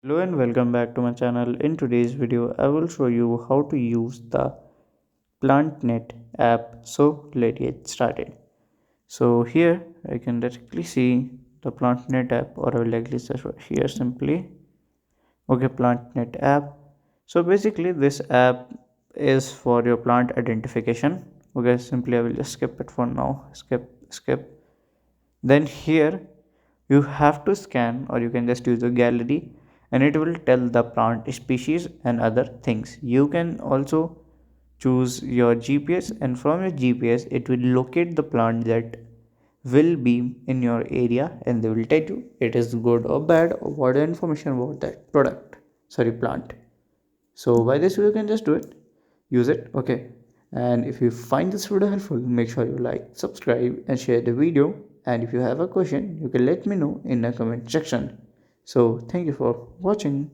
Hello and welcome back to my channel. In today's video, I will show you how to use the PlantNet app. So let's get started. So here I can directly see the PlantNet app, or I will likely search here simply. Okay, PlantNet app. So basically this app is for your plant identification. Okay, simply I will just skip it for now. Skip. Then here you have to scan, or you can just use the gallery, and it will tell the plant species and other things. You can also choose your GPS, and from your GPS it will locate the plant that will be in your area, and they will tell you it is good or bad, or what the information about that plant. So by this you can just do it, use it. Okay, and if you find this video helpful, make sure you like, subscribe and share the video. And if you have a question, you can let me know in the comment section. So thank you for watching.